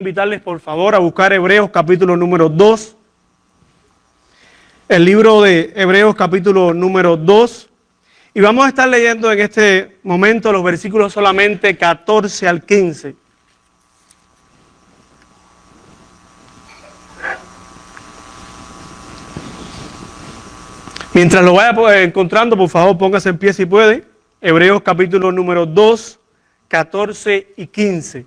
Invitarles por favor a buscar Hebreos capítulo número 2, el libro de Hebreos capítulo número 2, y vamos a estar leyendo en este momento los versículos solamente 14 al 15. Mientras lo vaya encontrando, por favor, póngase en pie si puede. Hebreos capítulo número 2, 14 y 15.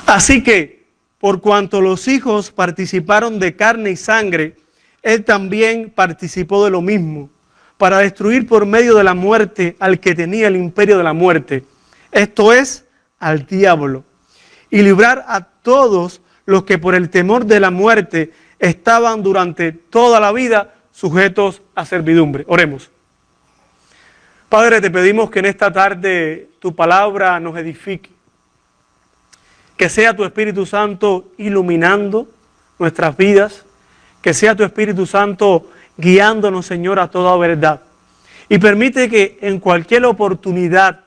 Así que, por cuanto los hijos participaron de carne y sangre, él también participó de lo mismo, para destruir por medio de la muerte al que tenía el imperio de la muerte, esto es, al diablo, y librar a todos los que por el temor de la muerte estaban durante toda la vida sujetos a servidumbre. Oremos. Padre, te pedimos que en esta tarde tu palabra nos edifique. Que sea tu Espíritu Santo iluminando nuestras vidas, que sea tu Espíritu Santo guiándonos, Señor, a toda verdad. Y permite que en cualquier oportunidad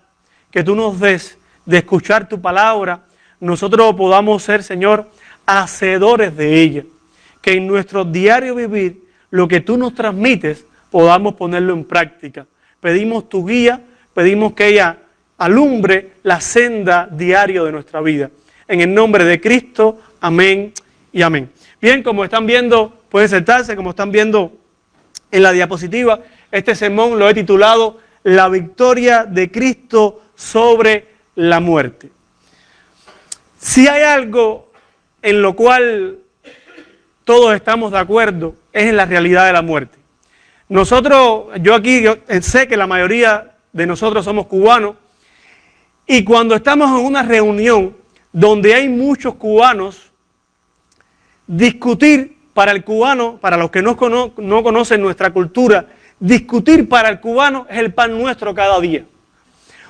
que tú nos des de escuchar tu palabra, nosotros podamos ser, Señor, hacedores de ella. Que en nuestro diario vivir, lo que tú nos transmites, podamos ponerlo en práctica. Pedimos tu guía, pedimos que ella alumbre la senda diaria de nuestra vida. En el nombre de Cristo, amén y amén. Bien, como están viendo, pueden sentarse, como están viendo en la diapositiva, este sermón lo he titulado La victoria de Cristo sobre la muerte. Si hay algo en lo cual todos estamos de acuerdo, es en la realidad de la muerte. Nosotros, yo sé que la mayoría de nosotros somos cubanos, y cuando estamos en una reunión donde hay muchos cubanos, discutir para el cubano, para los que no conocen nuestra cultura, discutir para el cubano es el pan nuestro cada día.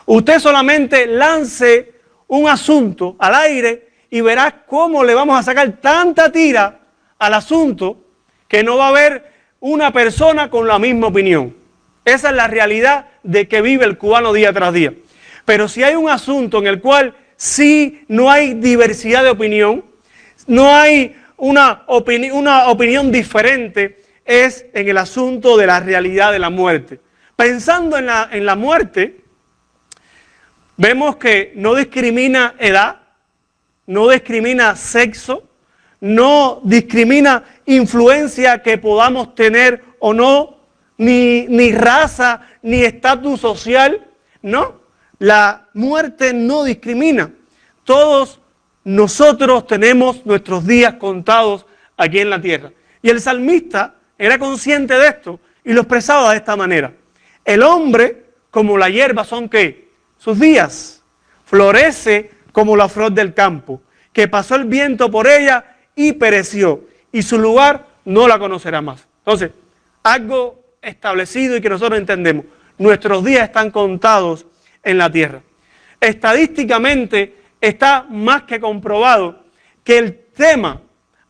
Usted solamente lance un asunto al aire y verá cómo le vamos a sacar tanta tira al asunto que no va a haber una persona con la misma opinión. Esa es la realidad de que vive el cubano día tras día. Pero si hay un asunto en el cual sí no hay diversidad de opinión, no hay una opinión diferente, es en el asunto de la realidad de la muerte. Pensando en la muerte, vemos que no discrimina edad, no discrimina sexo, no discrimina influencia que podamos tener o no, ni raza, ni estatus social, ¿no? La muerte no discrimina. Todos nosotros tenemos nuestros días contados aquí en la tierra. Y el salmista era consciente de esto y lo expresaba de esta manera. El hombre, como la hierba, son ¿qué? Sus días. Florece como la flor del campo, que pasó el viento por ella y pereció, y su lugar no la conocerá más. Entonces, algo establecido y que nosotros entendemos. Nuestros días están contados en la tierra. Estadísticamente está más que comprobado que el tema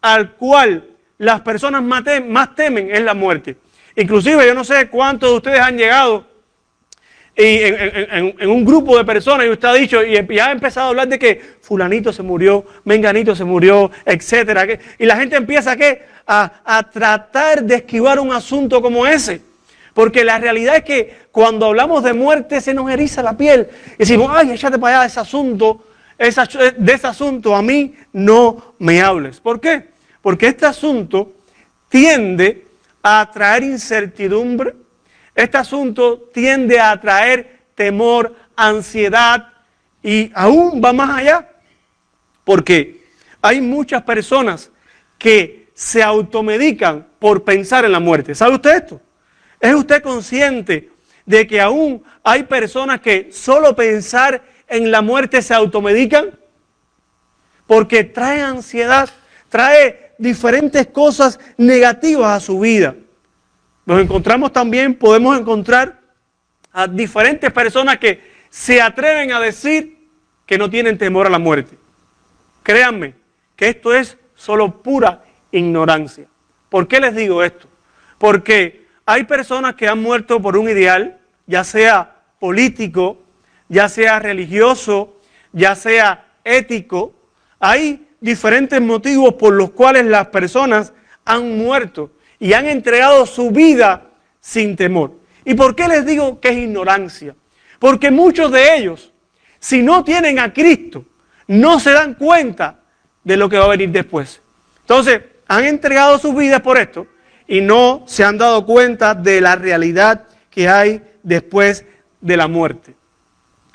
al cual las personas más temen es la muerte. Inclusive yo no sé cuántos de ustedes han llegado en un grupo de personas y usted ha dicho y ha empezado a hablar de que fulanito se murió, menganito se murió, etcétera. Y la gente empieza a tratar de esquivar un asunto como ese. Porque la realidad es que cuando hablamos de muerte se nos eriza la piel. Y decimos, ay, échate para allá de ese asunto, a mí no me hables. ¿Por qué? Porque este asunto tiende a traer incertidumbre. Este asunto tiende a traer temor, ansiedad y aún va más allá. Porque hay muchas personas que se automedican por pensar en la muerte. ¿Sabe usted esto? ¿Es usted consciente de que aún hay personas que solo pensar en la muerte se automedican? Porque trae ansiedad, trae diferentes cosas negativas a su vida. Nos encontramos también, podemos encontrar a diferentes personas que se atreven a decir que no tienen temor a la muerte. Créanme que esto es solo pura ignorancia. ¿Por qué les digo esto? Porque hay personas que han muerto por un ideal, ya sea político, ya sea religioso, ya sea ético. Hay diferentes motivos por los cuales las personas han muerto y han entregado su vida sin temor. ¿Y por qué les digo que es ignorancia? Porque muchos de ellos, si no tienen a Cristo, no se dan cuenta de lo que va a venir después. Entonces, han entregado sus vidas por esto y no se han dado cuenta de la realidad que hay después de la muerte.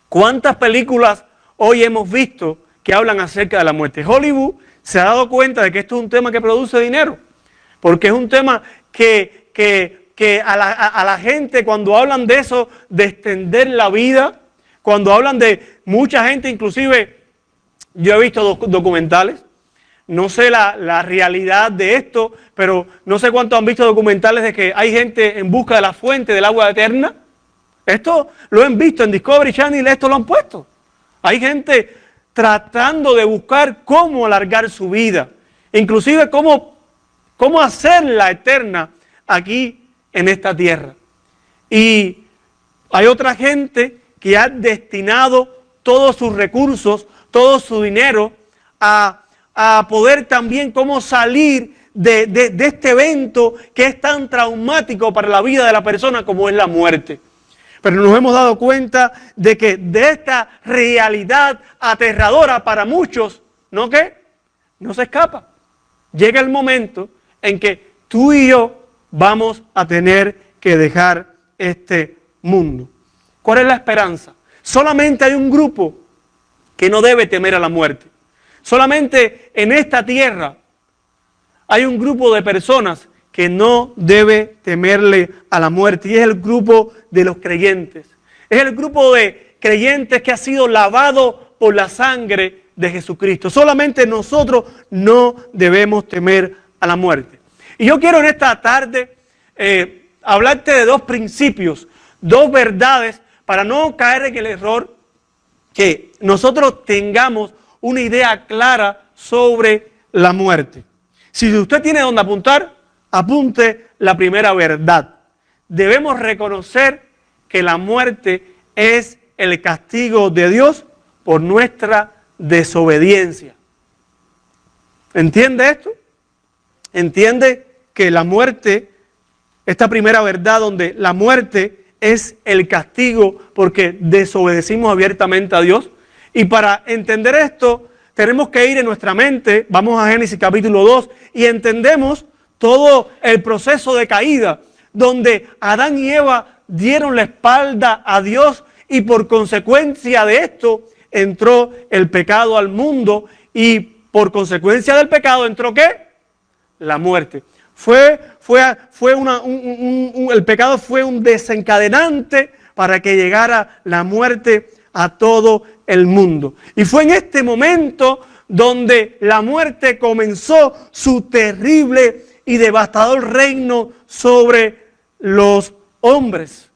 ¿Cuántas películas hoy hemos visto que hablan acerca de la muerte? Hollywood se ha dado cuenta de que esto es un tema que produce dinero, porque es un tema que a la gente, cuando hablan de eso, de extender la vida, cuando hablan de mucha gente, inclusive yo he visto documentales, no sé la realidad de esto, pero no sé cuántos han visto documentales de que hay gente en busca de la fuente del agua eterna. Esto lo han visto en Discovery Channel, esto lo han puesto. Hay gente tratando de buscar cómo alargar su vida, inclusive cómo hacerla eterna aquí en esta tierra. Y hay otra gente que ha destinado todos sus recursos, todo su dinero a poder también cómo salir de este evento que es tan traumático para la vida de la persona como es la muerte. Pero nos hemos dado cuenta de que de esta realidad aterradora para muchos, ¿no qué? No se escapa. Llega el momento en que tú y yo vamos a tener que dejar este mundo. ¿Cuál es la esperanza? Solamente hay un grupo que no debe temer a la muerte. Solamente en esta tierra hay un grupo de personas que no debe temerle a la muerte, y es el grupo de los creyentes. Es el grupo de creyentes que ha sido lavado por la sangre de Jesucristo. Solamente nosotros no debemos temer a la muerte. Y yo quiero en esta tarde hablarte de dos principios, dos verdades, para no caer en el error que nosotros tengamos una idea clara sobre la muerte. Si usted tiene donde apuntar, apunte la primera verdad. Debemos reconocer que la muerte es el castigo de Dios por nuestra desobediencia. ¿Entiende esto? ¿Entiende que la muerte, esta primera verdad donde la muerte es el castigo porque desobedecimos abiertamente a Dios? Y para entender esto, tenemos que ir en nuestra mente, vamos a Génesis capítulo 2, y entendemos todo el proceso de caída, donde Adán y Eva dieron la espalda a Dios y por consecuencia de esto entró el pecado al mundo y por consecuencia del pecado entró ¿qué? La muerte. El pecado fue un desencadenante para que llegara la muerte a todo el mundo. Y fue en este momento donde la muerte comenzó su terrible y devastador reino sobre los hombres.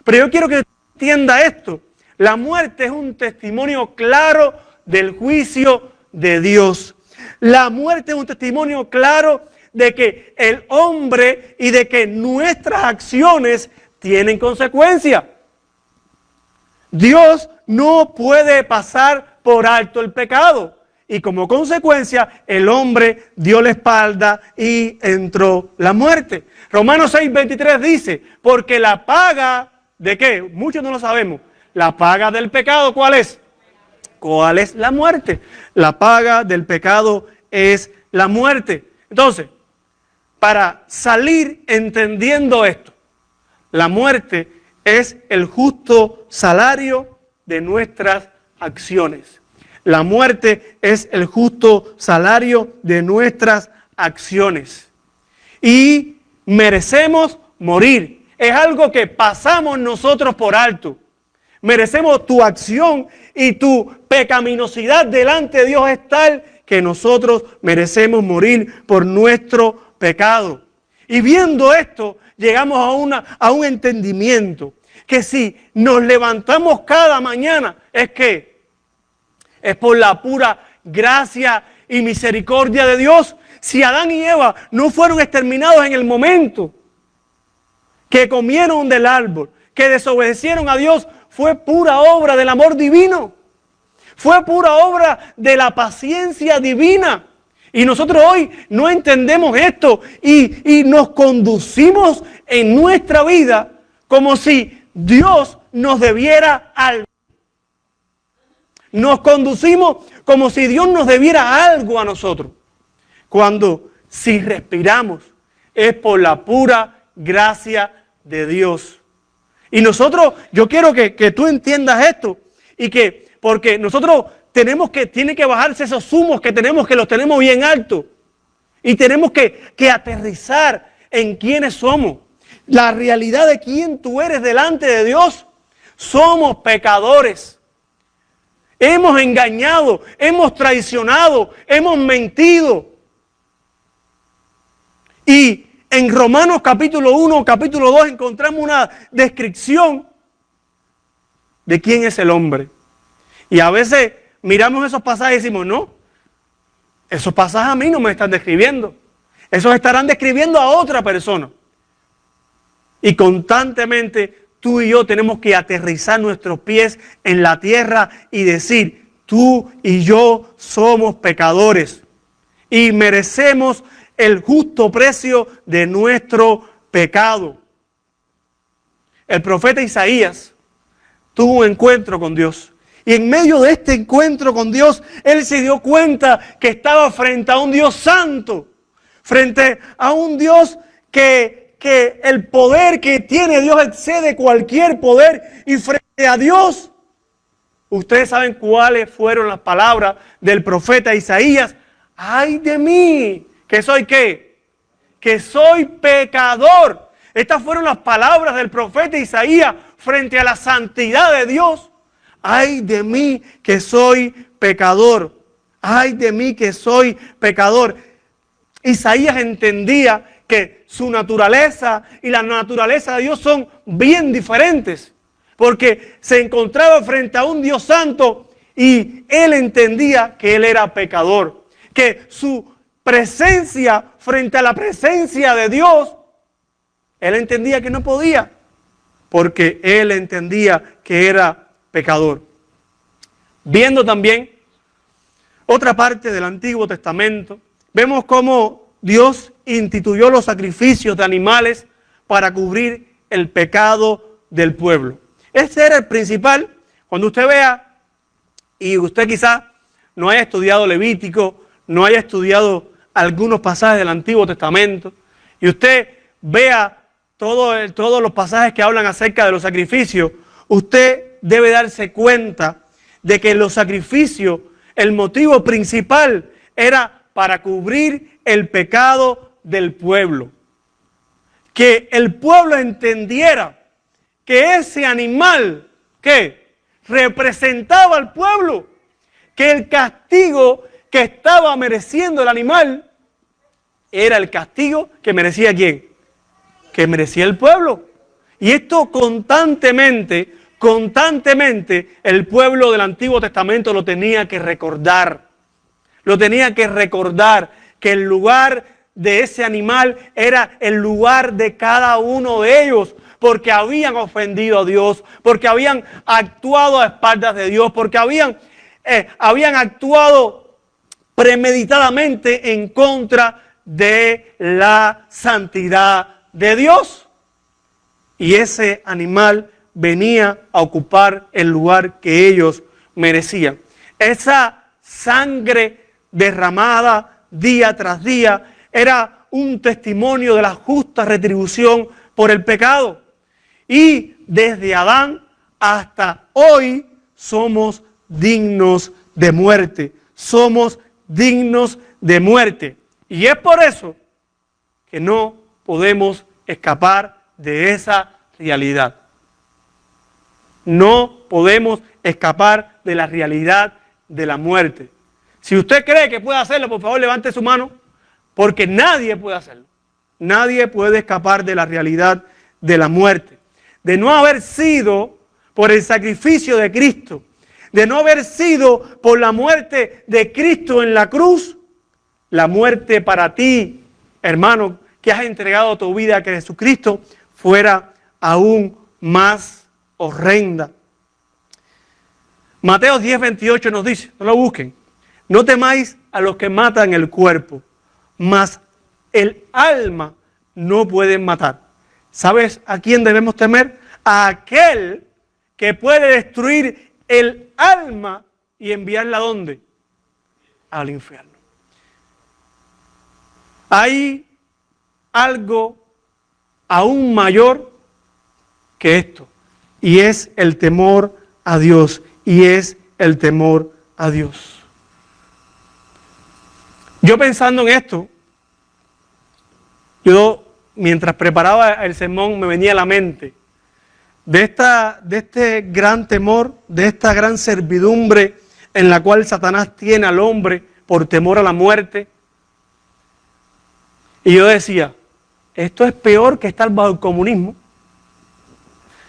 Pero yo quiero que entienda esto. La muerte es un testimonio claro del juicio de Dios. La muerte es un testimonio claro de que el hombre y de que nuestras acciones tienen consecuencias. Dios no puede pasar por alto el pecado. Y como consecuencia, el hombre dio la espalda y entró la muerte. Romanos 6:23 dice, porque la paga, ¿de qué? Muchos no lo sabemos. La paga del pecado, ¿cuál es? ¿Cuál es la muerte? La paga del pecado es la muerte. Entonces, para salir entendiendo esto, la muerte es el justo salario de nuestras acciones. La muerte es el justo salario de nuestras acciones. Y merecemos morir. Es algo que pasamos nosotros por alto. Merecemos tu acción y tu pecaminosidad delante de Dios es tal que nosotros merecemos morir por nuestro pecado. Y viendo esto, llegamos a un entendimiento que si nos levantamos cada mañana es por la pura gracia y misericordia de Dios. Si Adán y Eva no fueron exterminados en el momento que comieron del árbol, que desobedecieron a Dios fue pura obra del amor divino. Fue pura obra de la paciencia divina. Y nosotros hoy no entendemos esto y nos conducimos en nuestra vida como si Dios nos debiera algo. Nos conducimos como si Dios nos debiera algo a nosotros. Cuando si respiramos es por la pura gracia de Dios. Y nosotros, yo quiero que tú entiendas esto y porque nosotros tiene que bajarse esos humos que los tenemos bien altos. Y tenemos que aterrizar en quiénes somos. La realidad de quién tú eres delante de Dios. Somos pecadores. Hemos engañado, hemos traicionado, hemos mentido. Y en Romanos capítulo 1, capítulo 2 encontramos una descripción de quién es el hombre. Y a veces miramos esos pasajes y decimos, no, esos pasajes a mí no me están describiendo. Esos estarán describiendo a otra persona. Y constantemente tú y yo tenemos que aterrizar nuestros pies en la tierra y decir, tú y yo somos pecadores y merecemos el justo precio de nuestro pecado. El profeta Isaías tuvo un encuentro con Dios. Y en medio de este encuentro con Dios, él se dio cuenta que estaba frente a un Dios santo, frente a un Dios que el poder que tiene Dios excede cualquier poder. Y frente a Dios, ustedes saben cuáles fueron las palabras del profeta Isaías. ¡Ay de mí! ¿Que soy qué? Que soy pecador. Estas fueron las palabras del profeta Isaías frente a la santidad de Dios. ¡Ay de mí que soy pecador! ¡Ay de mí que soy pecador! Isaías entendía que su naturaleza y la naturaleza de Dios son bien diferentes, porque se encontraba frente a un Dios santo y él entendía que él era pecador, que su presencia frente a la presencia de Dios, él entendía que no podía, porque él entendía que era pecador. Viendo también otra parte del Antiguo Testamento, vemos cómo Dios instituyó los sacrificios de animales para cubrir el pecado del pueblo. Ese era el principal. Cuando usted vea, y usted quizás no haya estudiado Levítico, no haya estudiado algunos pasajes del Antiguo Testamento, y usted vea todos los pasajes que hablan acerca de los sacrificios, usted debe darse cuenta de que los sacrificios, el motivo principal era para cubrir el pecado del pueblo. Que el pueblo entendiera que ese animal que representaba al pueblo, que el castigo que estaba mereciendo el animal era el castigo que merecía ¿quién? Que merecía el pueblo. Y esto constantemente el pueblo del Antiguo Testamento lo tenía que recordar. Lo tenía que recordar que el lugar de ese animal era el lugar de cada uno de ellos, porque habían ofendido a Dios, porque habían actuado a espaldas de Dios, porque habían actuado premeditadamente en contra de la santidad de Dios. Y ese animal venía a ocupar el lugar que ellos merecían. Esa sangre derramada día tras día era un testimonio de la justa retribución por el pecado. Y desde Adán hasta hoy somos dignos de muerte. Somos dignos de muerte. Y es por eso que no podemos escapar de esa realidad. No podemos escapar de la realidad de la muerte. Si usted cree que puede hacerlo, por favor levante su mano, porque nadie puede hacerlo. Nadie puede escapar de la realidad de la muerte. De no haber sido por el sacrificio de Cristo, de no haber sido por la muerte de Cristo en la cruz, la muerte para ti, hermano, que has entregado tu vida a Jesucristo, fuera aún más horrenda. Mateo 10:28 nos dice, no lo busquen, no temáis a los que matan el cuerpo, mas el alma no pueden matar. ¿Sabes a quién debemos temer? A aquel que puede destruir el alma y enviarla ¿a dónde? Al infierno. Hay algo aún mayor que esto, y es el temor a Dios, y es el temor a Dios. Yo pensando en esto, mientras preparaba el sermón me venía a la mente de este gran temor, de esta gran servidumbre en la cual Satanás tiene al hombre por temor a la muerte. Y yo decía, esto es peor que estar bajo el comunismo.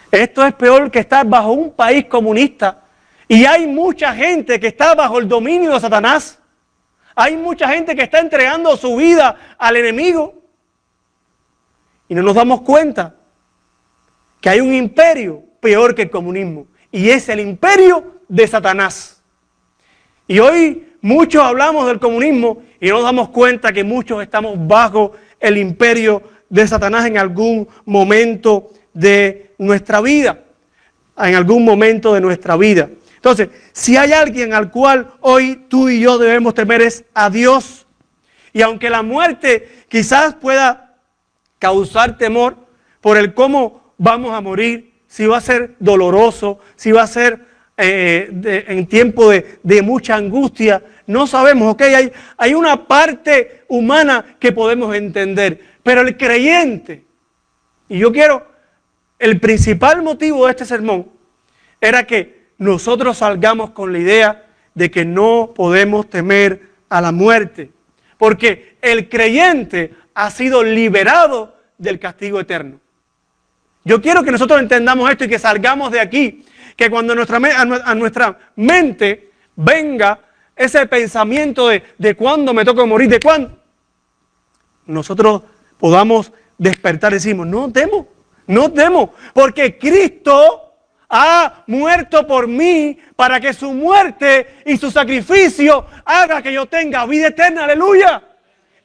Esto es peor que estar bajo un país comunista. Y hay mucha gente que está bajo el dominio de Satanás. Hay mucha gente que está entregando su vida al enemigo. Y no nos damos cuenta que hay un imperio peor que el comunismo. Y es el imperio de Satanás. Y hoy muchos hablamos del comunismo y no nos damos cuenta que muchos estamos bajo el imperio de Satanás en algún momento de nuestra vida. En algún momento de nuestra vida. Entonces, si hay alguien al cual hoy tú y yo debemos temer es a Dios. Y aunque la muerte quizás pueda causar temor por el cómo vamos a morir, si va a ser doloroso, si va a ser en tiempo de mucha angustia, no sabemos, ¿ok? Hay una parte humana que podemos entender, pero el creyente, y yo quiero, el principal motivo de este sermón era que nosotros salgamos con la idea de que no podemos temer a la muerte, porque el creyente ha sido liberado del castigo eterno. Yo quiero que nosotros entendamos esto y que salgamos de aquí, que cuando a nuestra mente venga ese pensamiento de cuándo me toca morir, de cuándo, nosotros podamos despertar y decimos, no temo, porque Cristo ha muerto por mí para que su muerte y su sacrificio haga que yo tenga vida eterna, aleluya.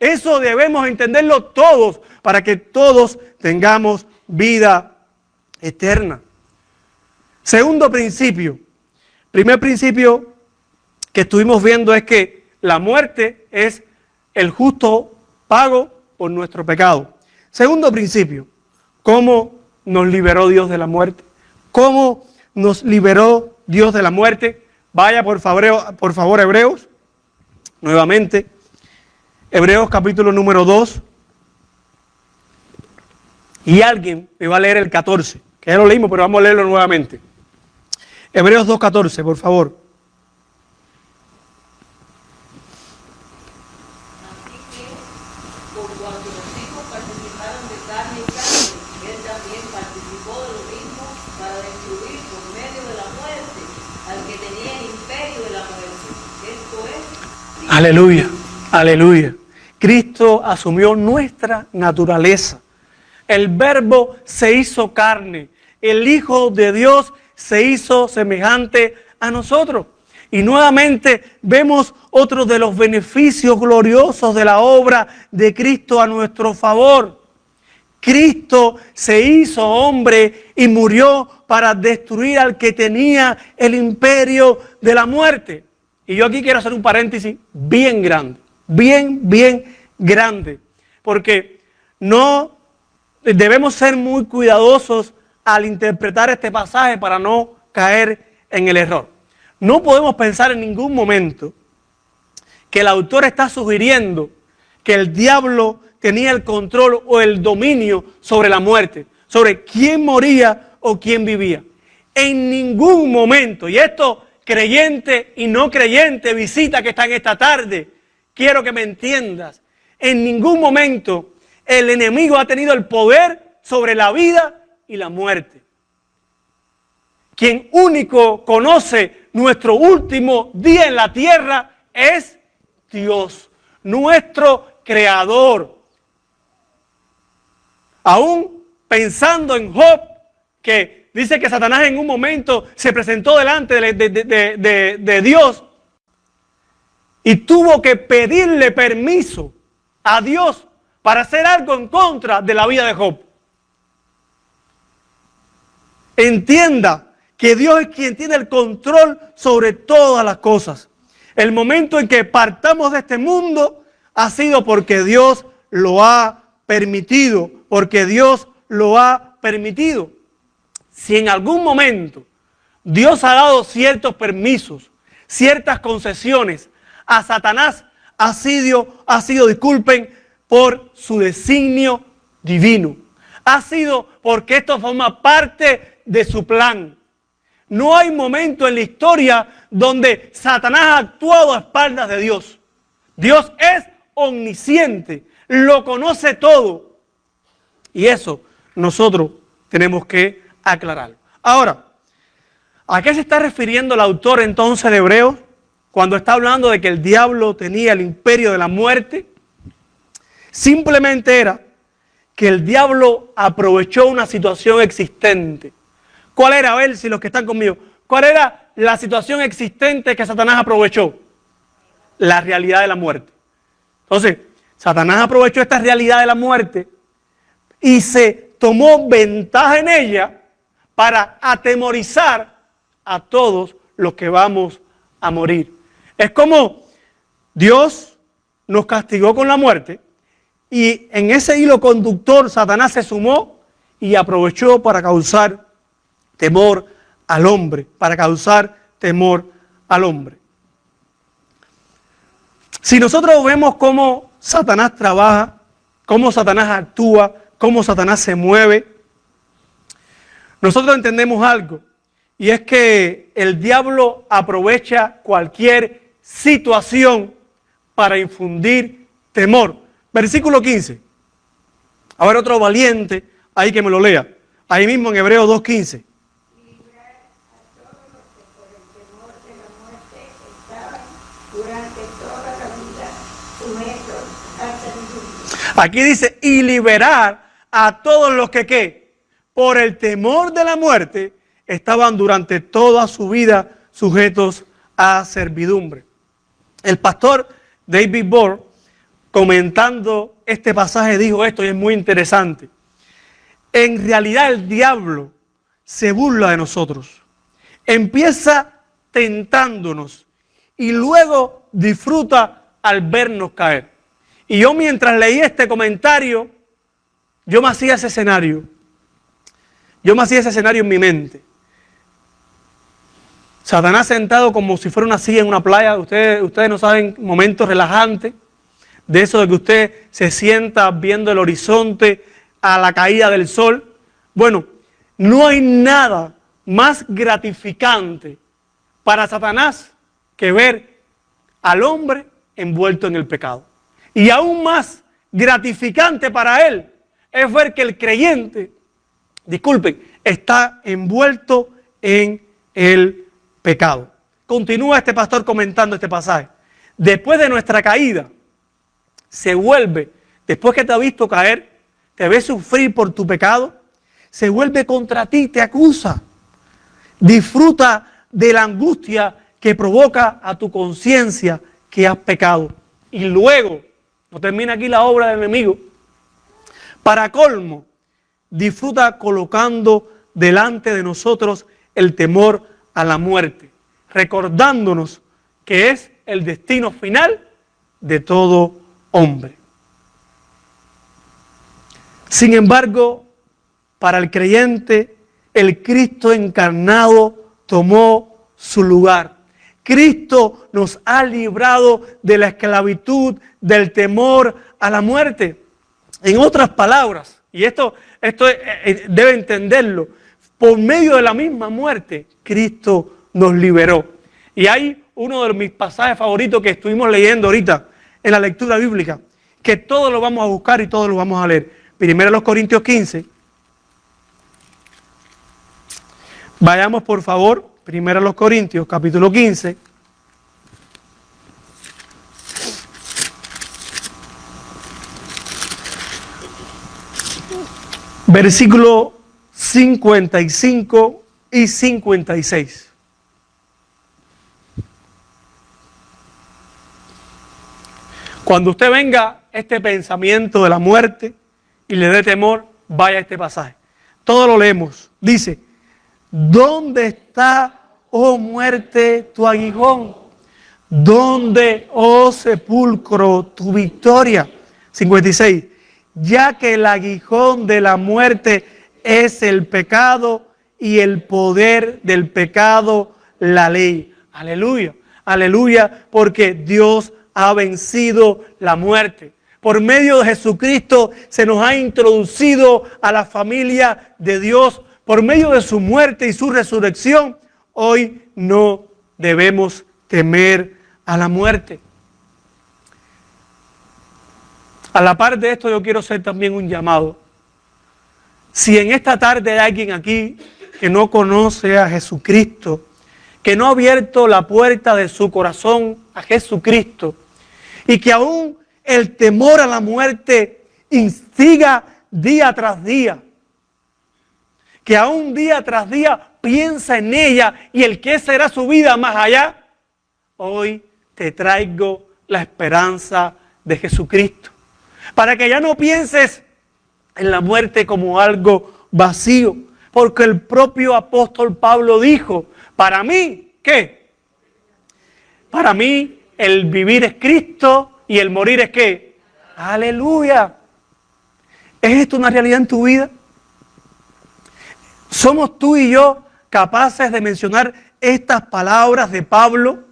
Eso debemos entenderlo todos, para que todos tengamos vida eterna. Segundo principio. Primer principio que estuvimos viendo es que la muerte es el justo pago por nuestro pecado. Segundo principio, ¿cómo nos liberó Dios de la muerte? ¿Cómo nos liberó Dios de la muerte? Vaya por favor Hebreos, nuevamente. Hebreos capítulo número 2. Y alguien me va a leer el 14, que ya lo leímos, pero vamos a leerlo nuevamente. Hebreos 2:14, por favor. Así que, por cuanto los hijos participaron de carne y sangre, él también participó de lo mismo para destruir por medio de la muerte al que tenía el imperio de la muerte. Esto es... Aleluya, aleluya. Cristo asumió nuestra naturaleza. El Verbo se hizo carne. El Hijo de Dios se hizo semejante a nosotros. Y nuevamente vemos otro de los beneficios gloriosos de la obra de Cristo a nuestro favor. Cristo se hizo hombre y murió para destruir al que tenía el imperio de la muerte. Y yo aquí quiero hacer un paréntesis bien grande, bien grande, porque no debemos ser muy cuidadosos al interpretar este pasaje para no caer en el error. No podemos pensar en ningún momento que el autor está sugiriendo que el diablo tenía el control o el dominio sobre la muerte, sobre quién moría o quién vivía. En ningún momento, y esto creyente y no creyente, visita que está en esta tarde, quiero que me entiendas, en ningún momento el enemigo ha tenido el poder sobre la vida y la muerte. Quien único conoce nuestro último día en la tierra es Dios, nuestro creador. Aún pensando en Job, que dice que Satanás en un momento se presentó delante de Dios y tuvo que pedirle permiso a Dios para hacer algo en contra de la vida de Job. Entienda que Dios es quien tiene el control sobre todas las cosas. El momento en que partamos de este mundo ha sido porque Dios lo ha permitido, porque Dios lo ha permitido. Si en algún momento Dios ha dado ciertos permisos, ciertas concesiones a Satanás, ha sido, disculpen, por su designio divino. Ha sido porque esto forma parte de su plan. No hay momento en la historia donde Satanás ha actuado a espaldas de Dios. Dios es omnisciente, lo conoce todo. Y eso nosotros tenemos que aclararlo. Ahora, ¿a qué se está refiriendo el autor entonces de Hebreos cuando está hablando de que el diablo tenía el imperio de la muerte? Simplemente era que el diablo aprovechó una situación existente. ¿Cuál era? A ver si los que están conmigo. ¿Cuál era la situación existente que Satanás aprovechó? La realidad de la muerte. Entonces, Satanás aprovechó esta realidad de la muerte y se tomó ventaja en ella para atemorizar a todos los que vamos a morir. Es como Dios nos castigó con la muerte y en ese hilo conductor Satanás se sumó y aprovechó para causar temor al hombre, para causar temor al hombre. Si nosotros vemos cómo Satanás trabaja, cómo Satanás actúa, cómo Satanás se mueve, nosotros entendemos algo, y es que el diablo aprovecha cualquier situación para infundir temor. Versículo 15. A ver, otro valiente, ahí que me lo lea. Ahí mismo en Hebreos 2:15. Aquí dice, y liberar a todos los que, ¿qué? Por el temor de la muerte, estaban durante toda su vida sujetos a servidumbre. El pastor David Bohr, comentando este pasaje, dijo esto y es muy interesante. En realidad el diablo se burla de nosotros. Empieza tentándonos y luego disfruta al vernos caer. Y yo mientras leía este comentario, yo me hacía ese escenario. Yo me hacía ese escenario en mi mente. Satanás sentado como si fuera una silla en una playa. Ustedes no saben, momentos relajantes. De eso de que usted se sienta viendo el horizonte a la caída del sol. Bueno, no hay nada más gratificante para Satanás que ver al hombre envuelto en el pecado. Y aún más gratificante para él es ver que el creyente, disculpen, está envuelto en el pecado. Continúa este pastor comentando este pasaje. Después de nuestra caída, se vuelve, después que te ha visto caer, te ve sufrir por tu pecado, se vuelve contra ti, te acusa. Disfruta de la angustia que provoca a tu conciencia que has pecado. Y luego, no termina aquí la obra del enemigo, para colmo, disfruta colocando delante de nosotros el temor a la muerte, recordándonos que es el destino final de todo hombre. Sin embargo, para el creyente, el Cristo encarnado tomó su lugar. Cristo nos ha librado de la esclavitud, del temor a la muerte. En otras palabras, y esto debe entenderlo, por medio de la misma muerte, Cristo nos liberó. Y hay uno de mis pasajes favoritos que estuvimos leyendo ahorita en la lectura bíblica, que todos lo vamos a buscar y todos lo vamos a leer. Primero los Corintios 15. Vayamos por favor, primero los Corintios, capítulo 15. Versículo 55 y 56. Cuando usted venga este pensamiento de la muerte y le dé temor, vaya a este pasaje. Todo lo leemos. Dice, ¿dónde está, oh muerte, tu aguijón? ¿Dónde, oh sepulcro, tu victoria? 56. Ya que el aguijón de la muerte es el pecado y el poder del pecado, la ley. Aleluya, aleluya, porque Dios ha vencido la muerte. Por medio de Jesucristo se nos ha introducido a la familia de Dios. Por medio de su muerte y su resurrección, hoy no debemos temer a la muerte. A la par de esto, yo quiero hacer también un llamado. Si en esta tarde hay alguien aquí que no conoce a Jesucristo, que no ha abierto la puerta de su corazón a Jesucristo, y que aún el temor a la muerte instiga día tras día, que aún día tras día piensa en ella y el qué será su vida más allá, hoy te traigo la esperanza de Jesucristo, para que ya no pienses en la muerte como algo vacío, porque el propio apóstol Pablo dijo, para mí, ¿qué? Para mí el vivir es Cristo y el morir es ¿qué? Aleluya. ¿Es esto una realidad en tu vida? ¿Somos tú y yo capaces de mencionar estas palabras de Pablo?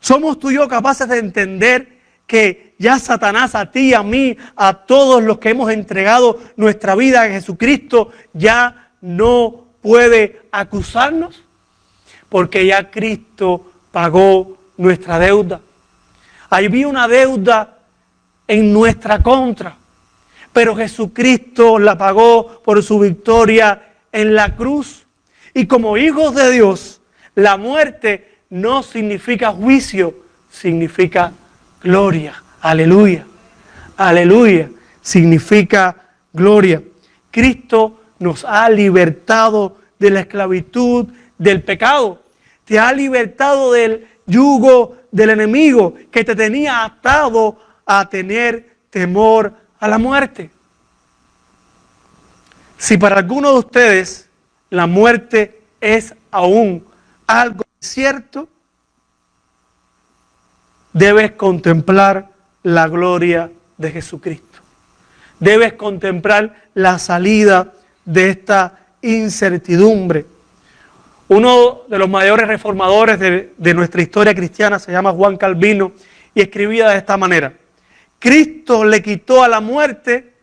¿Somos tú y yo capaces de entender que ya Satanás a ti, a mí, a todos los que hemos entregado nuestra vida a Jesucristo, ya no puede acusarnos? Porque ya Cristo pagó nuestra deuda. Había una deuda en nuestra contra, pero Jesucristo la pagó por su victoria en la cruz. Y como hijos de Dios, la muerte no significa juicio, significa gloria. Aleluya, aleluya, significa gloria. Cristo nos ha libertado de la esclavitud del pecado. Te ha libertado del yugo del enemigo que te tenía atado a tener temor a la muerte. Si para algunos de ustedes la muerte es aún algo cierto, debes contemplar la gloria de Jesucristo. Debes contemplar la salida de esta incertidumbre. Uno de los mayores reformadores de nuestra historia cristiana se llama Juan Calvino y escribía de esta manera: Cristo le quitó a la muerte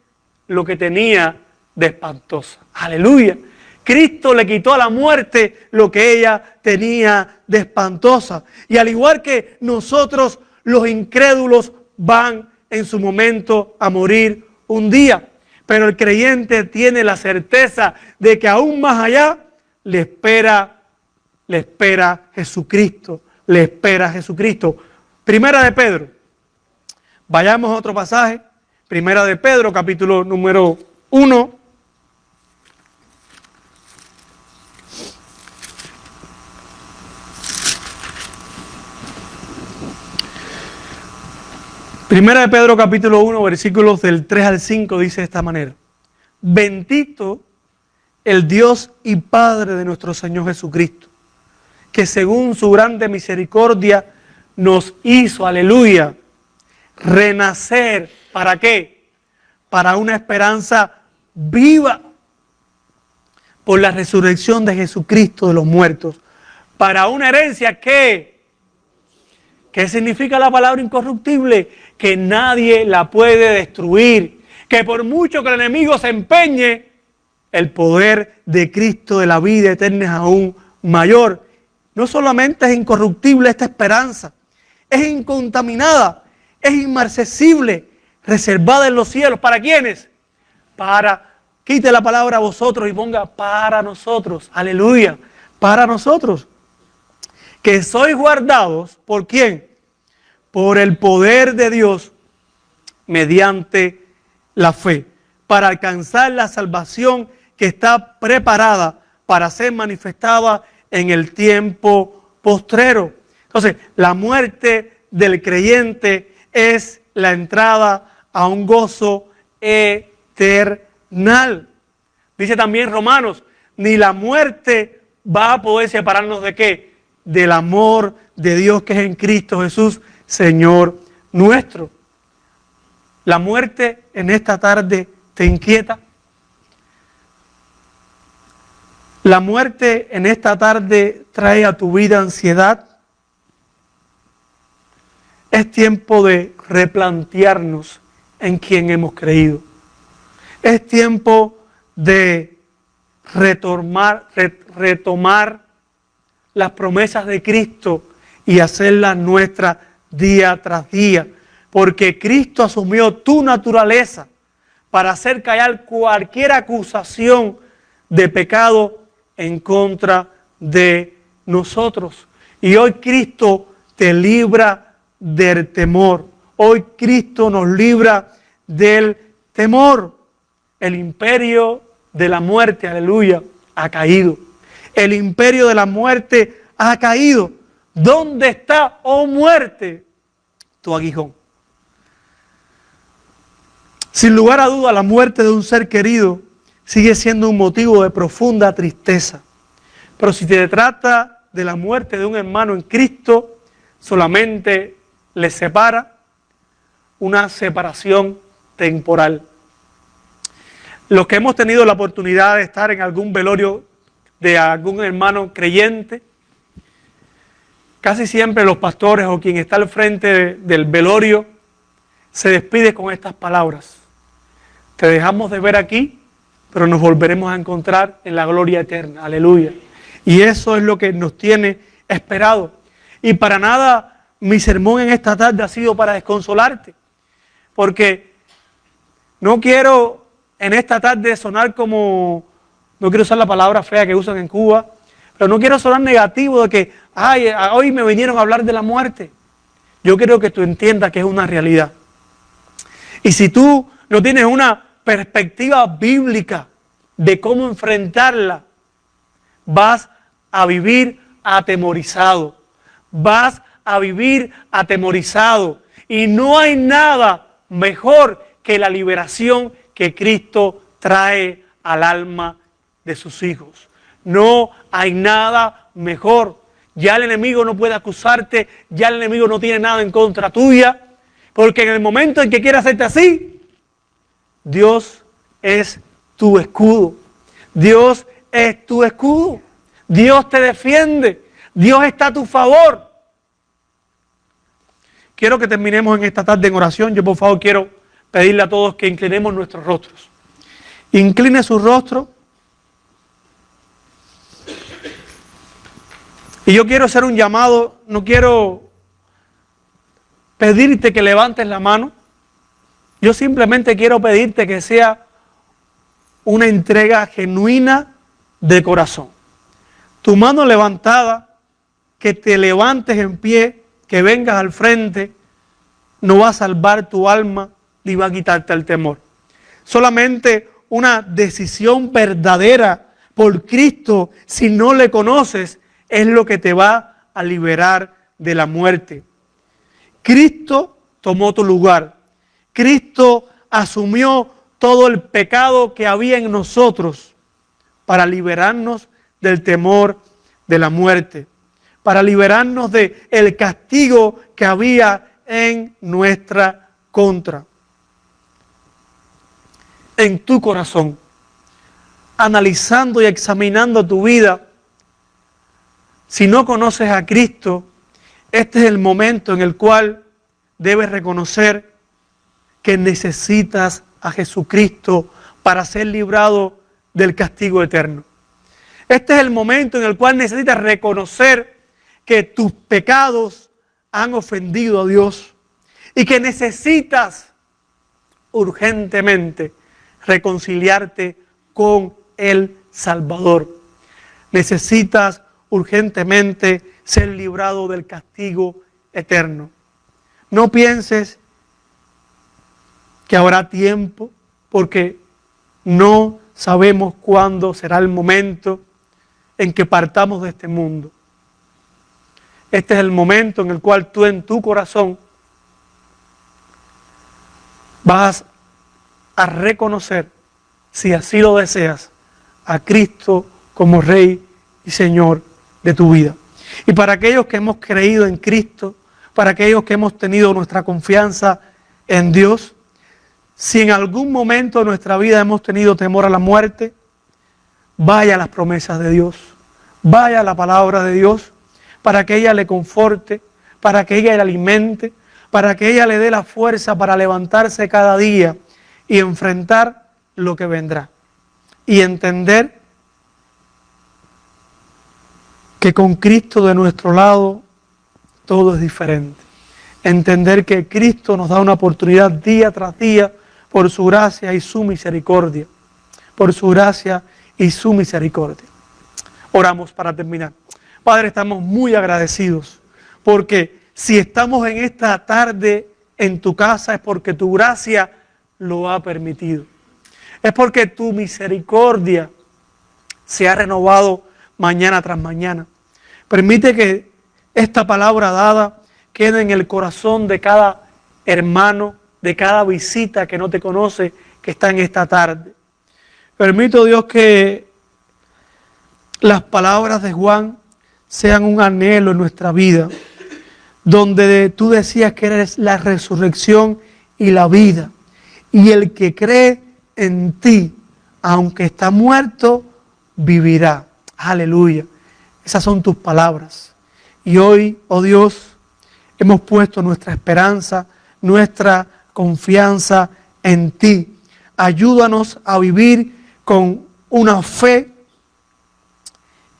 lo que tenía de espantosa. Aleluya. Cristo le quitó a la muerte lo que ella tenía de espantosa. Y al igual que nosotros, los incrédulos van en su momento a morir un día. Pero el creyente tiene la certeza de que aún más allá le espera Jesucristo. Le espera Jesucristo. Primera de Pedro. Vayamos a otro pasaje. Primera de Pedro, capítulo número 1. Primera de Pedro, capítulo 1, versículos del 3 al 5, dice de esta manera: Bendito el Dios y Padre de nuestro Señor Jesucristo, que según su grande misericordia nos hizo, aleluya, renacer. ¿Para qué? Para una esperanza viva por la resurrección de Jesucristo de los muertos, para una herencia que... ¿Qué significa la palabra incorruptible? Que nadie la puede destruir. Que por mucho que el enemigo se empeñe, el poder de Cristo de la vida eterna es aún mayor. No solamente es incorruptible esta esperanza, es incontaminada, es inmarcesible, reservada en los cielos. ¿Para quiénes? Quite la palabra vosotros y ponga para nosotros. Aleluya, para nosotros. Que sois guardados, ¿por quién? Por el poder de Dios mediante la fe, para alcanzar la salvación que está preparada para ser manifestada en el tiempo postrero. Entonces, la muerte del creyente es la entrada a un gozo eternal. Dice también Romanos, ni la muerte va a poder separarnos ¿de qué? Del amor de Dios que es en Cristo Jesús, Señor nuestro. La muerte en esta tarde te inquieta. La muerte en esta tarde trae a tu vida ansiedad. Es tiempo de replantearnos en quién hemos creído. Es tiempo de retomar las promesas de Cristo y hacerlas nuestras día tras día. Porque Cristo asumió tu naturaleza para hacer callar cualquier acusación de pecado en contra de nosotros. Y hoy Cristo te libra del temor. Hoy Cristo nos libra del temor. El imperio de la muerte, aleluya, ha caído. El imperio de la muerte ha caído. ¿Dónde está, oh muerte, tu aguijón? Sin lugar a duda, la muerte de un ser querido sigue siendo un motivo de profunda tristeza. Pero si te trata de la muerte de un hermano en Cristo, solamente le separa una separación temporal. Los que hemos tenido la oportunidad de estar en algún velorio de algún hermano creyente, casi siempre los pastores o quien está al frente del velorio se despide con estas palabras: te dejamos de ver aquí, pero nos volveremos a encontrar en la gloria eterna. Aleluya. Y eso es lo que nos tiene esperado. Y para nada mi sermón en esta tarde ha sido para desconsolarte, porque no quiero en esta tarde sonar como, no quiero usar la palabra fea que usan en Cuba, pero no quiero sonar negativo de que, ay, hoy me vinieron a hablar de la muerte. Yo quiero que tú entiendas que es una realidad. Y si tú no tienes una perspectiva bíblica de cómo enfrentarla, vas a vivir atemorizado. Vas a vivir atemorizado. Y no hay nada mejor que la liberación que Cristo trae al alma de sus hijos. No hay nada mejor. Ya el enemigo no puede acusarte, ya el enemigo no tiene nada en contra tuya, porque en el momento en que quiere hacerte así, Dios es tu escudo. Dios es tu escudo. Dios te defiende. Dios está a tu favor. Quiero que terminemos en esta tarde en oración. Yo por favor quiero pedirle a todos que inclinemos nuestros rostros. Incline su rostro. Y yo quiero hacer un llamado, no quiero pedirte que levantes la mano. Yo simplemente quiero pedirte que sea una entrega genuina de corazón. Tu mano levantada, que te levantes en pie, que vengas al frente, no va a salvar tu alma ni va a quitarte el temor. Solamente una decisión verdadera por Cristo, si no le conoces, es lo que te va a liberar de la muerte. Cristo tomó tu lugar. Cristo asumió todo el pecado que había en nosotros para liberarnos del temor de la muerte, para liberarnos del castigo que había en nuestra contra. En tu corazón, analizando y examinando tu vida, si no conoces a Cristo, este es el momento en el cual debes reconocer que necesitas a Jesucristo para ser librado del castigo eterno. Este es el momento en el cual necesitas reconocer que tus pecados han ofendido a Dios y que necesitas urgentemente reconciliarte con el Salvador. Necesitas urgentemente ser librado del castigo eterno. No pienses que habrá tiempo, porque no sabemos cuándo será el momento en que partamos de este mundo. Este es el momento en el cual tú en tu corazón vas a reconocer, si así lo deseas, a Cristo como Rey y Señor de tu vida. Y para aquellos que hemos creído en Cristo, para aquellos que hemos tenido nuestra confianza en Dios, si en algún momento de nuestra vida hemos tenido temor a la muerte, vaya a las promesas de Dios, vaya a la palabra de Dios, para que ella le conforte, para que ella le alimente, para que ella le dé la fuerza para levantarse cada día y enfrentar lo que vendrá. Y entender que con Cristo de nuestro lado todo es diferente. Entender que Cristo nos da una oportunidad día tras día por su gracia y su misericordia. Por su gracia y su misericordia. Oramos para terminar. Padre, estamos muy agradecidos porque si estamos en esta tarde en tu casa es porque tu gracia lo ha permitido. Es porque tu misericordia se ha renovado mañana tras mañana. Permite que esta palabra dada quede en el corazón de cada hermano, de cada visita que no te conoce, que está en esta tarde. Permito, Dios, que las palabras de Juan sean un anhelo en nuestra vida, donde tú decías que eres la resurrección y la vida, y el que cree en ti, aunque está muerto, vivirá. Aleluya. Esas son tus palabras. Y hoy, oh Dios, hemos puesto nuestra esperanza, nuestra confianza en ti. Ayúdanos a vivir con una fe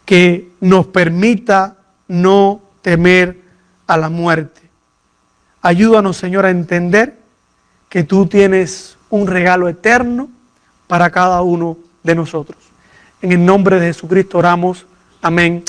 que nos permita no temer a la muerte. Ayúdanos, Señor, a entender que tú tienes un regalo eterno para cada uno de nosotros. En el nombre de Jesucristo oramos. Amén.